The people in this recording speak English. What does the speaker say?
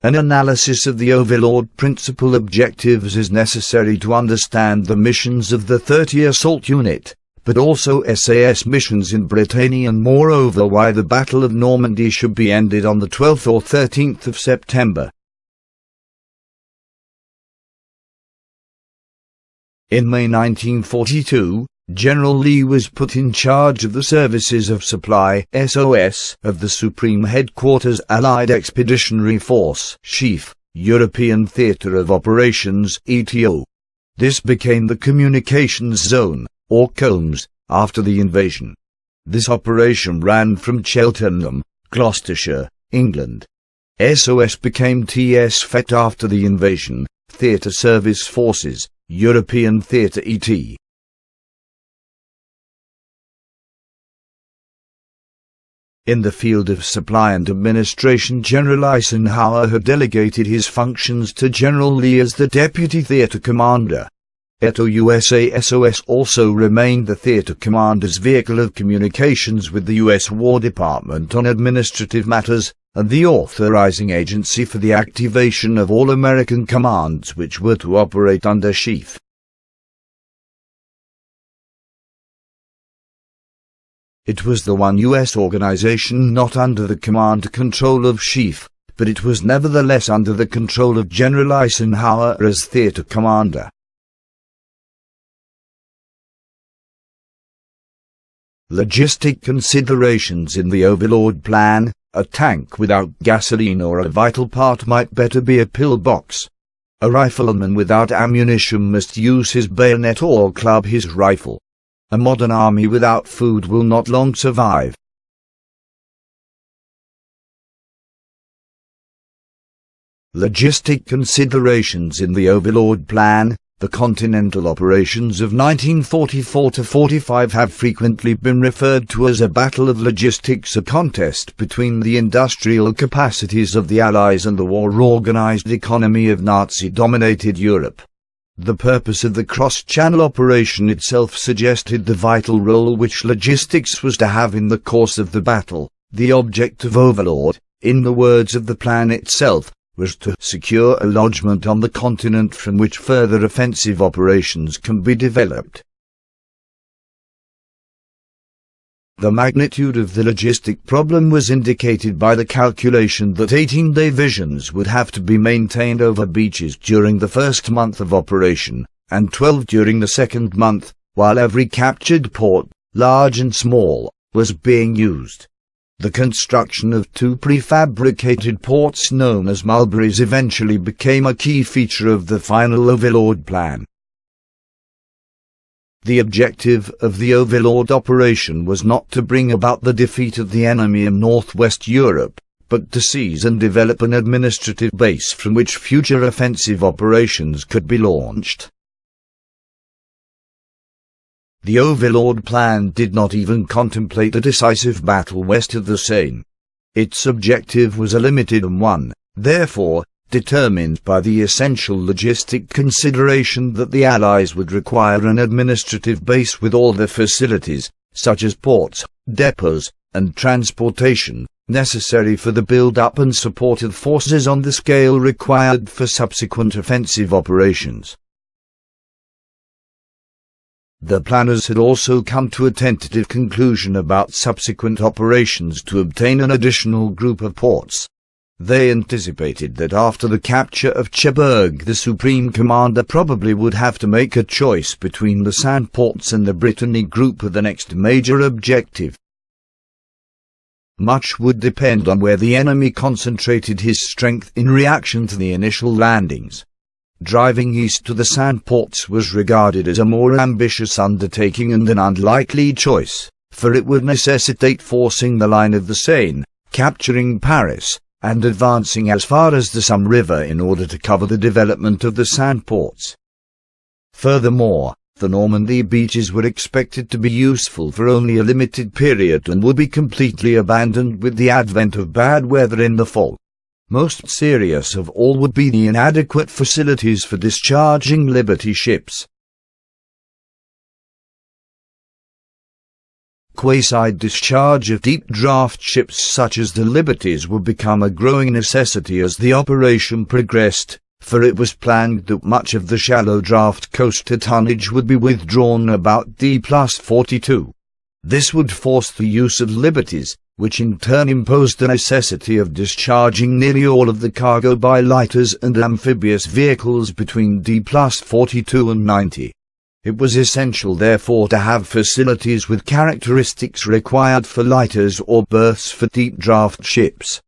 An analysis of the Overlord principal objectives is necessary to understand the missions of the 30 Assault Unit, but also SAS missions in Brittany, and moreover why the Battle of Normandy should be ended on the 12th or 13th of September. In May 1942, General Lee was put in charge of the Services of Supply (SOS) of the Supreme Headquarters Allied Expeditionary Force (Chief), European Theatre of Operations (ETO). This became the Communications Zone, or COMS, after the invasion. This operation ran from Cheltenham, Gloucestershire, England. SOS became TS-FET after the invasion, Theatre Service Forces, European Theatre ET. In the field of supply and administration, General Eisenhower had delegated his functions to General Lee as the Deputy Theatre Commander. ETO USA SOS also remained the theatre commander's vehicle of communications with the U.S. War Department on administrative matters, and the authorizing agency for the activation of all American commands which were to operate under Chief. It was the one U.S. organization not under the command control of Chief, but it was nevertheless under the control of General Eisenhower as theatre commander. Logistic considerations in the Overlord plan: a tank without gasoline or a vital part might better be a pillbox. A rifleman without ammunition must use his bayonet or club his rifle. A modern army without food will not long survive. Logistic considerations in the Overlord plan: the continental operations of 1944–45 have frequently been referred to as a battle of logistics, a contest between the industrial capacities of the Allies and the war-organized economy of Nazi-dominated Europe. The purpose of the cross-channel operation itself suggested the vital role which logistics was to have in the course of the battle. The object of Overlord, in the words of the plan itself, was to secure a lodgment on the continent from which further offensive operations can be developed. The magnitude of the logistic problem was indicated by the calculation that 18 divisions would have to be maintained over beaches during the first month of operation, and 12 during the second month, while every captured port, large and small, was being used. The construction of 2 prefabricated ports known as mulberries eventually became a key feature of the final Overlord plan. The objective of the Overlord operation was not to bring about the defeat of the enemy in northwest Europe, but to seize and develop an administrative base from which future offensive operations could be launched. The Overlord plan did not even contemplate a decisive battle west of the Seine. Its objective was a limited one, therefore, determined by the essential logistic consideration that the Allies would require an administrative base with all the facilities, such as ports, depots, and transportation, necessary for the build-up and support of forces on the scale required for subsequent offensive operations. The planners had also come to a tentative conclusion about subsequent operations to obtain an additional group of ports. They anticipated that after the capture of Cherbourg the Supreme Commander probably would have to make a choice between the Seine ports and the Brittany group of the next major objective. Much would depend on where the enemy concentrated his strength in reaction to the initial landings. Driving east to the Seine ports was regarded as a more ambitious undertaking and an unlikely choice, for it would necessitate forcing the line of the Seine, capturing Paris, and advancing as far as the Somme River in order to cover the development of the Seine ports. Furthermore, the Normandy beaches were expected to be useful for only a limited period and would be completely abandoned with the advent of bad weather in the fall. Most serious of all would be the inadequate facilities for discharging Liberty ships. Quasi-discharge of deep-draft ships such as the Liberties would become a growing necessity as the operation progressed, for it was planned that much of the shallow-draft coaster tonnage would be withdrawn about D+42. This would force the use of Liberties, which in turn imposed the necessity of discharging nearly all of the cargo by lighters and amphibious vehicles between D+42 and 90. It was essential therefore to have facilities with characteristics required for lighters or berths for deep-draft ships.